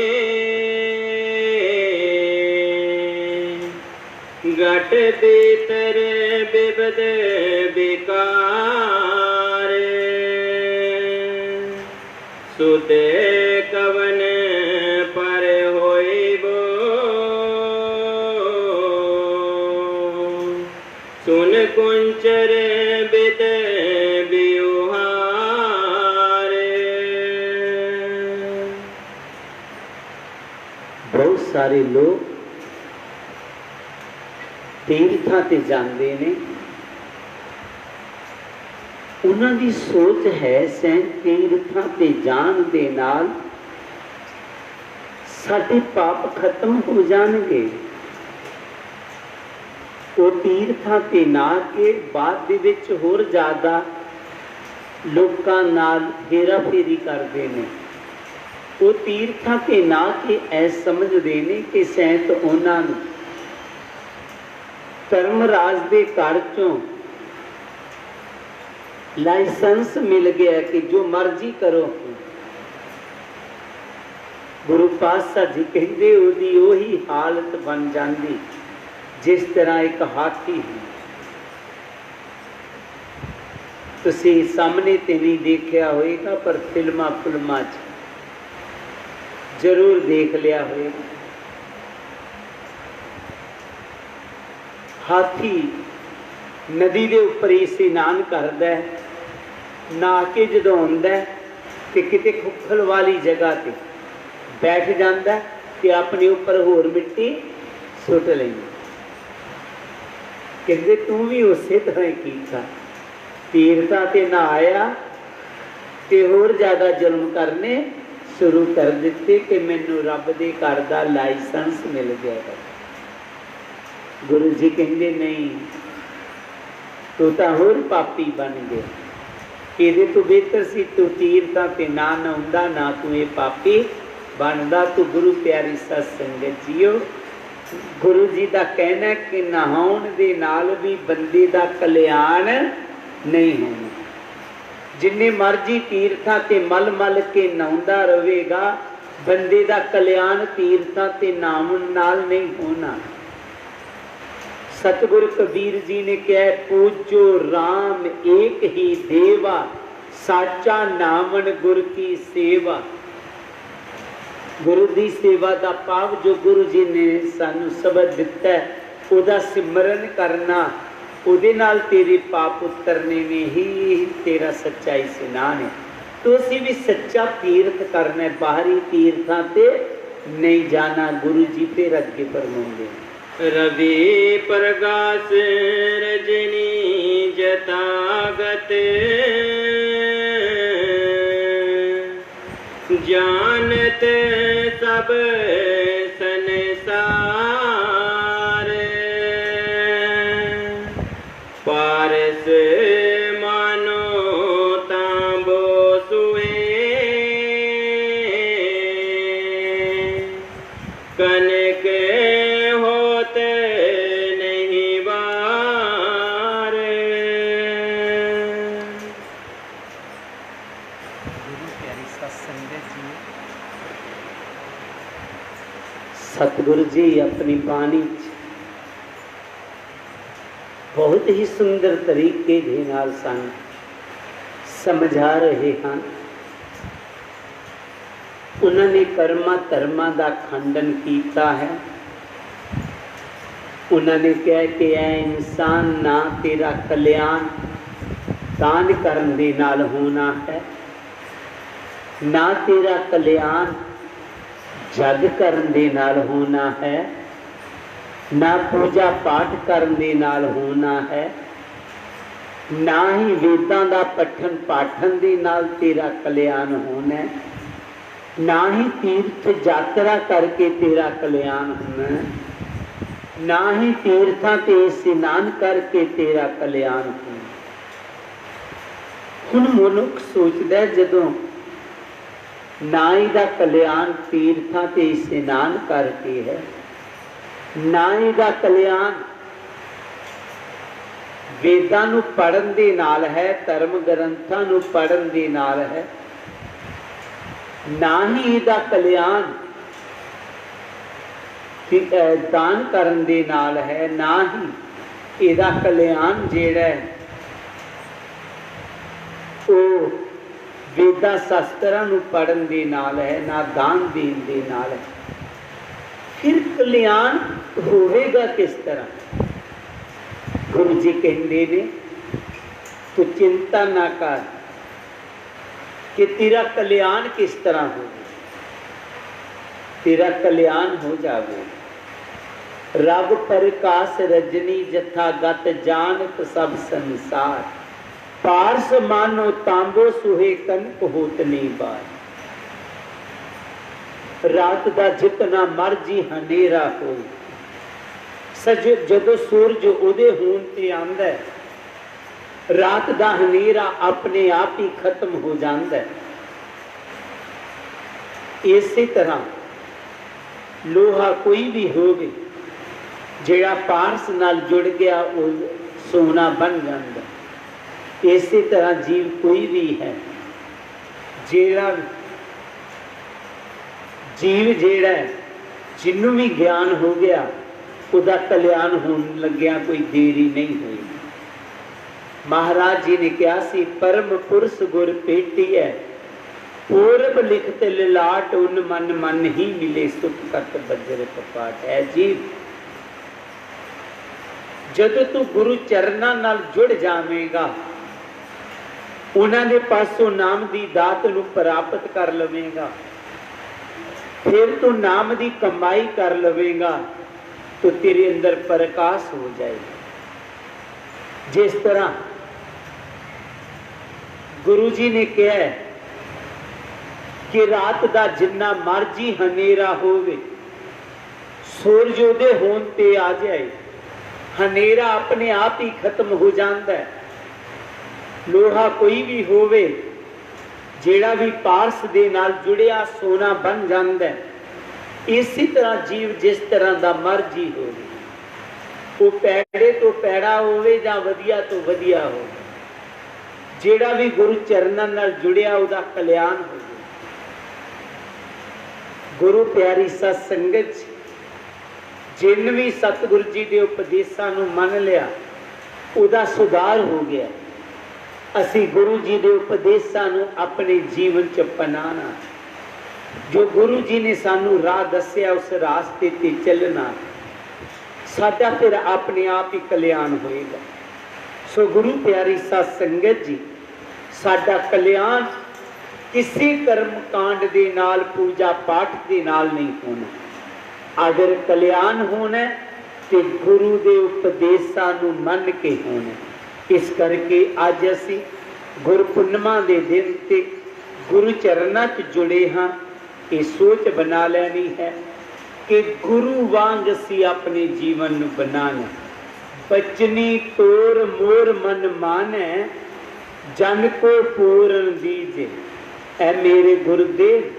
घट भीतर बिबद बिकार सुते कवन पर होइबो सुन कुंचर बिद बिउहार सारे लोग तीर्थां ते जांदे ने, उन्हां दी सोच है सैं तीर्थां ते जाण दे नाल साडे पाप खत्म हो जाणगे। वो तीर्थां ते ना के बाद दे विच होर ज़्यादा लोकां नाल हेरा फेरी करदे ने। वो तीर्थां ते ना के ऐ समझदे ने कि सैंत उन्हां नूं धर्मराज दे घर चों लाइसेंस मिल गया कि जो मर्जी करो। गुरु पातशाह जी कहते उहदी उही हालत बन जाती जिस तरह एक हाथी है। तुसी सामने ते नहीं देखा होएगा पर फिल्मां फुल्मां जरूर देख लिया होएगा। हाथी नदी के उपर ही स्नान करता है, नहा के जो आंदा तो किते खुखल वाली जगह पर बैठ जाता तो अपने उपर होर मिट्टी सुट लेंगे। कहते तू भी उस तरह किया, तीर्थां ते नहाया तो होर ज़्यादा जुल्म करने शुरू कर दिते कि मैनू रब दे घर दा लाइसेंस मिल गया है। गुरु जी कहते नहीं, तू तो होर पापी बन गया, ये तो बेहतर सी तू तीर्थां ते ना नहाउंदा ना तू ये पापी बनदा। तू गुरु प्यारी सत संगत जीओ, गुरु जी का कहना है कि नहाउण दे नाल भी बंदे का कल्याण नहीं होना। जिन्ने मर्जी तीर्थां ते मल मल के नहाउंदा रहेगा, बंदे का कल्याण तीर्थां ते नहाउण नाल नहीं होना। सतगुरु कबीर जी ने कहा, पूजो राम एक ही देवा, साचा नामन गुर की सेवा। गुरु की सेवा का भाव जो गुरु जी ने सानू शब्द दिता है, उहदा सिमरन करना, उहदे नाल तेरे पाप उतरने में ही तेरा सच्चा स्नान है। तो असीं भी सच्चा तीर्थ करना है, बाहरी तीर्थां ते नहीं जाना। गुरु जी फिर अगे फरमाउंदे हैं, रवि प्रकाश रजनी जतागत, जानत सब संसार, पारस मानो तांबो सुए, कनक होत नहीं बार। गुरु प्यारी सत संगत जी, सतगुरु जी अपनी बाणी बहुत ही सुंदर तरीके दे नाल सन समझा रहे हैं। उन्होंने कर्मा धर्मा का खंडन किया है। उन्होंने कहा कि ऐ इंसान ना तेरा कल्याण दान करन दे नाल होना है, ना तेरा कल्याण जग करन दे नाल होना है, ना पूजा पाठ करन दे नाल होना है, ना ही वेदां दा पठन पाठन दे नाल तेरा कल्याण होना है, ना ही तीर्थ यात्रा करके तेरा कल्याण होना है, ना ही तीर्थां ते स्नान करके तेरा कल्याण होना। हुण मनुख सोचदा है जदों ना ही दा कल्याण तीर्थां ते स्नान करके है, ना ही दा कल्याण वेदां नूं पढ़न दे नाल है, धर्म ग्रंथां नूं पढ़न दे नाल है, ना ही इहदा कल्याण दान करन दे नाल है, ना ही इहदा कल्याण जिहड़ा है वो वेदा शास्त्रां नूं पढ़न दे नाल है, ना दान देन दे नाल है। फिर कल्याण होवेगा किस तरह? गुरु जी कहते ने, तू चिंता ना कर कि तेरा कल्याण किस तरह हो। तेरा कल्याण हो जावे। रब प्रकाश रजनी जथा गत जानत सब संसार, पारस मानो तांबो सुहे कनक होत नहीं बार। रात दा जितना मर्जी हनेरा हो, सज जदों सूरज उदय होण ते आंदा है, रात दा हनेरा अपने आप ही खत्म हो जाता है। इसी तरह लोहा कोई भी होवे जिहड़ा पारस नाल जुड़ गया वो सोना बन जाता। इसी तरह जीव कोई भी है जिहड़ा जीव जिहड़ा जिन्नू भी ज्ञान हो गया उदा कल्याण होने लग्या कोई देरी नहीं हुई। महाराज जी ने कहा सी परम पुरुष गुर पेटी है, पूर्व लिखत ललाट उन मन मन ही मिले सुख कत बजर कपाट। है जीव जदों तू गुरु चरना नाल जुड़ जावेगा, उन्होंने पासों नाम की दात नू प्राप्त कर लवेगा, फिर तू नाम की कमाई कर लवेगा तो तेरे अंदर प्रकाश हो जाएगा। जिस तरह गुरु जी ने कहा है कि रात का जिन्ना मर्जी हनेरा होवे, सूरजोदय होण ते आ जाए, हनेरा अपने आप ही खत्म हो जाता है। लोहा कोई भी होवे जेड़ा भी पारस दे नाल जुड़िया सोना बन जाता है। इसी तरह जीव जिस तरह का मर्जी हो, वो पैड़े तो पैड़ा होवे या वधिया तो वधिया हो, जेड़ा भी गुरु चरणों नाल जुड़िया उदा कल्याण हो। गुरु प्यारी सत्संगत जिन भी सतगुरु जी के उपदेशों को मन लिया उदा सुधार हो गया। असी गुरु जी के उपदेशों को अपने जीवन च अपनाना, जो गुरु जी ने सानू राह दस्या उस रास्ते ते चलना, साडा फिर अपने आप ही कल्याण होएगा। सो गुरु प्यारी सत्संगत जी, साडा कल्याण किसी कर्म कांड दे नाल पूजा पाठ दे नाल नहीं होना। अगर कल्याण होना तो गुरु के उपदेशों को मन के होना। इस करके अज असी गुरपुर्णिमा के दिन ते गुरु चरणों च जुड़े हाँ। ये सोच बना लेनी है कि गुरु वांग असी अपने जीवन को बनाना। बचनी तोर मोर मन माने, जन को पूर्ण दीजे। ऐ मेरे गुरुदेव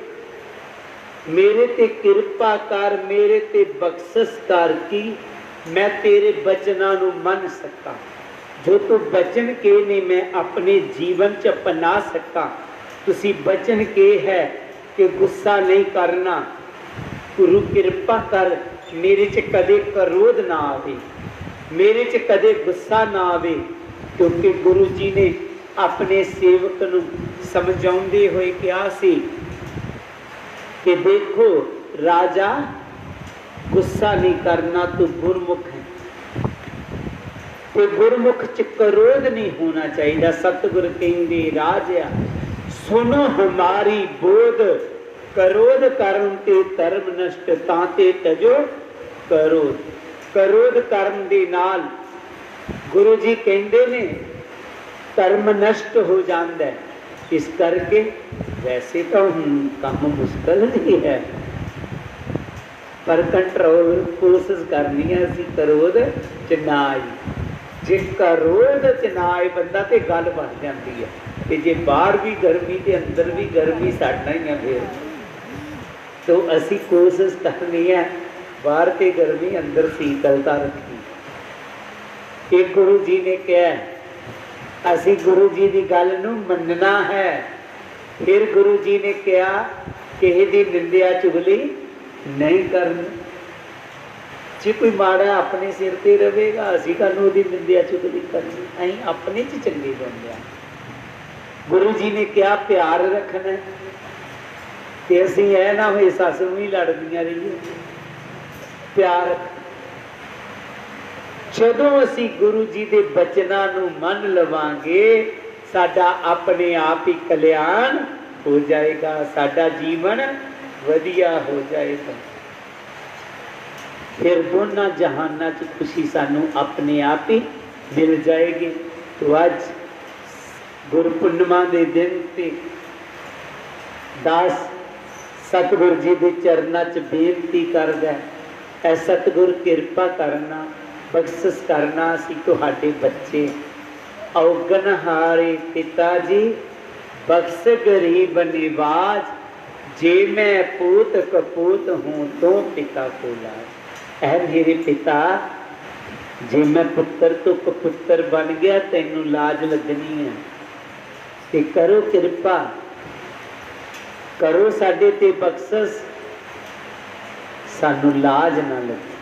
मेरे ते कृपा कर, मेरे ते बख्शिश कर की मैं तेरे बचना नू मन सका। जो तू बचन के ने मैं अपने जीवन च अपना सका। तुसी बचन के है कि गुस्सा नहीं करना। गुरु कृपा कर मेरे च कदे क्रोध ना आवे, मेरे च कदे गुस्सा ना आवे, क्योंकि गुरु जी ने अपने सेवक नू समझाउंदे होए कहा सी कि देखो राजा गुस्सा नहीं करना, तू गुरमुख है, तो गुरमुख च क्रोध नहीं होना चाहिए। सतगुरु कहंदे राजा सुनो हमारी बोध, क्रोध करन ते धर्म नष्ट ताते तजो क्रोध। क्रोध करन दे नाल गुरु जी कहंदे ने धर्म नष्ट हो जाता है। इस करके वैसे तो काम मुश्किल नहीं है, पर कंट्रोल कोशिश करनी है असी क्रोध च ना आई। जे क्रोध च ना आए बंदा तो गल बन जाती है कि जे बाहर भी गर्मी तो अंदर भी गर्मी साडना ही है। फिर तो असी कोशिश करनी है बाहर ते गर्मी अंदर शीतलता रखी। एक गुरु जी ने कहा असी गुरु जी की गल नूं मनना है। फिर गुरु जी ने कहा किसी की निंदिया चुगली नहीं करनी। जे कोई माड़ा अपने सिर ते रहेगा असी कानूं उहदी निंदिया चुगली करनी, असीं अपने च चंगे बनदे हां। गुरु जी ने कहा प्यार रखना ते असीं ऐ ना होए सस नूं ही लड़दियां रहीए। प्यार जदों असी गुरु जी के बचनों को मन लवांगे साडा अपने आप ही कल्याण हो जाएगा। साडा जीवन वधिया हो जाएगा। फिर दोनों जहाना च खुशी सानू अपने आप ही मिल जाएगी। तो अज गुरपुर्णिमा के दिन ते दास सतगुरु जी के चरणों च बेनती करदा है, सतगुर कृपा करना, बख्शिश करना, असीं तुहाडे बच्चे औगणहारे पिता जी, बख्श गरीब निवाज, जे मैं पूत कपूत हूँ तो पिता को लाज। ऐ मेरे पिता, जे मैं पुत्र तो कपुत्र बन गया, तैनू लाज लगनी है, ते करो कृपा, करो साडे ते बख्शिश, सानू लाज ना लगे,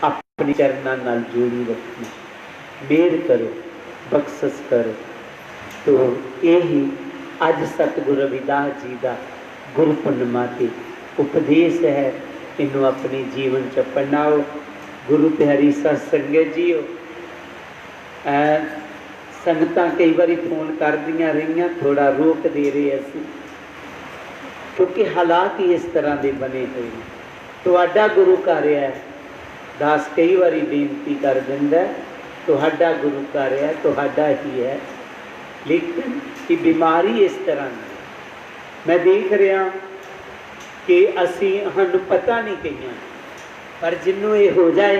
अपने चरणों नाल जोड़ी रखना, मेहर करो, बख्शिश करो। तो यही अज सतगुरु रविदास जी का गुरपुर्णिमा के उपदेश है, इनू अपने जीवन च अपनाओ। गुरु प्यारी सत्संगत जी हो, संगतां कई बारी फोन कर दियां रही, थोड़ा रोक दे रहे असीं, क्योंकि हालात ही इस तरह के बने हुए हैं। तुहाडा गुरु घर है, दास कई बारी बेनती कर दिंदा, तुहाडा गुरु घर है, तुहाडा ही है, लेकिन ये बीमारी इस तरह नहीं। मैं देख रहा कि असी सानू पता नहीं कई, पर जिन्हों ये हो जाए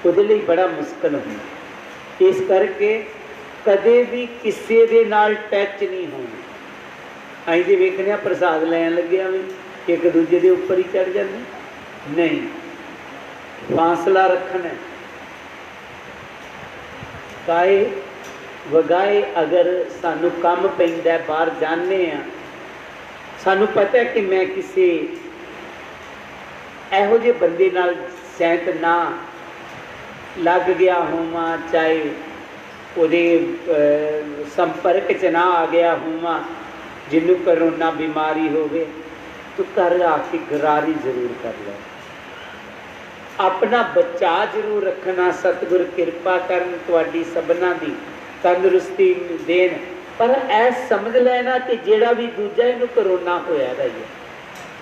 उहदे लई बड़ा मुश्किल होना। इस करके कदे भी किसी दे नाल टच नहीं होना। अं तो वेखने प्रसाद लैन लग्या भी एक दूजे के उपर ही चढ़ जाते, नहीं, फासला रखना। काए वगाए अगर सानू कम पैंदा, बाहर जाने, सानू पता है कि मैं किसी एहो जे बंदे नाल सैंत ना लग गया होवां, चाहे उहदे संपर्क च ना आ गया होवां, जिन्हों करोना बीमारी होवे, तो घर आके गरारी जरूर कर लो, अपना बचा जरूर रखना। सतगुर कृपा करन, तुहाडी सबना दी तंदुरुस्ती देन, पर ऐ समझ लेना कि जेड़ा भी दूजा इनू करोना होया रही है।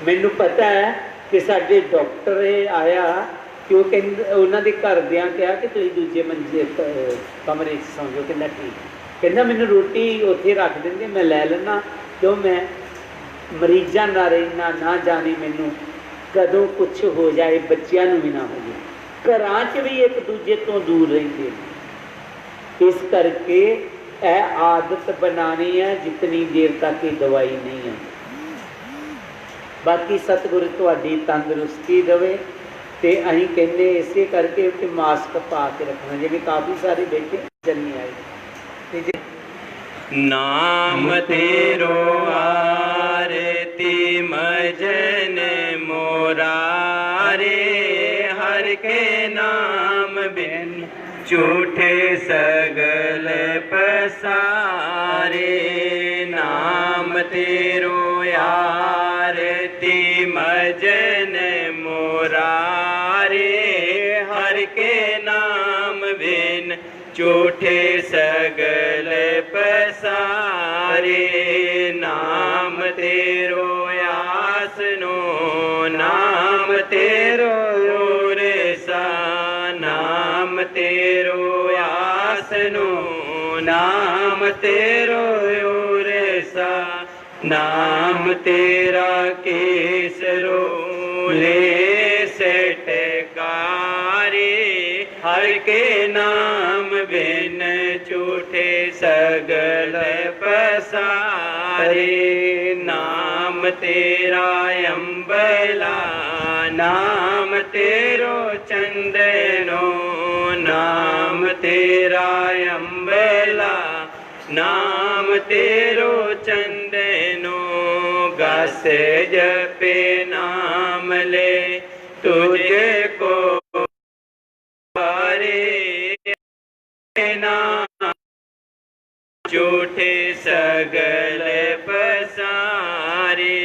मैनू पता है कि साडे डॉक्टर आया कि वो कहते उन्होंने घरदियां कहा कि तुसीं दूजे मंजे कमरे सौ जाओ, कहना ठीक, कहना मैनू रोटी उत्थे रख देंगे, मैं लै लेना, क्यों मैं मरीजा ना रहना, ना जाने मैनू कदों कुछ हो जाए, बच्चों भी ना हो जाए, घरां च भी एक दूजे तो दूर रहिंदे। इस करके यह आदत बनानी है जितनी देर तक ये दवाई नहीं है। बाकी सतगुरु तुहाडी तंदुरुस्ती देवे, तो अं कहने इसे करके कि मास्क पा के रखना, जिवें काफ़ी सारे बैठे चलनी आए। नाम तेरो आरती मजन मोरारे, हर के नाम बिन झूठे सगल पसारे। नाम तेरो आरती मजन मोरारे, हर के नाम बिन झूठे सगल पसारे। नाम तेरो आसनो, नाम तेरो रेसा, नाम तेरो आसनो, नाम तेरो रेसा। नाम तेरा केसरो ले सेटकारे, हर के नाम बिन झूठे सगल पसारे। नाम तेरा अम्बला, नाम तेरो चंदनो, नाम तेरा अम्बला, नाम तेरो चंदनो। गस जपे नाम ले तुझे को नाम झूठे सगल पसारे।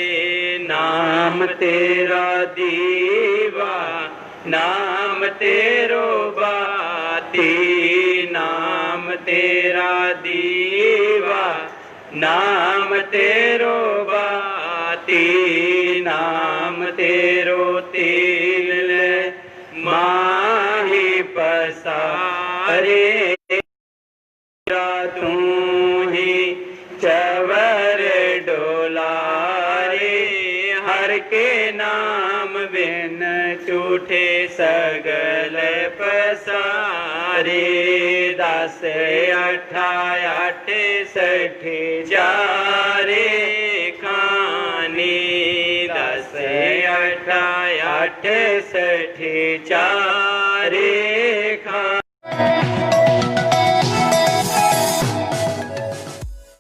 नाम तेरा दीवा, नाम तेरो बाती, नाम तेरा दीवा, नाम तेरो बाती। नाम तेरो तिल माही पसारे तू ही चवर डोलारे हर के नाम बिन झूठे सगल पसारे 10 8 8 60 चारे खानी 10 8 8 60 चारे खानी।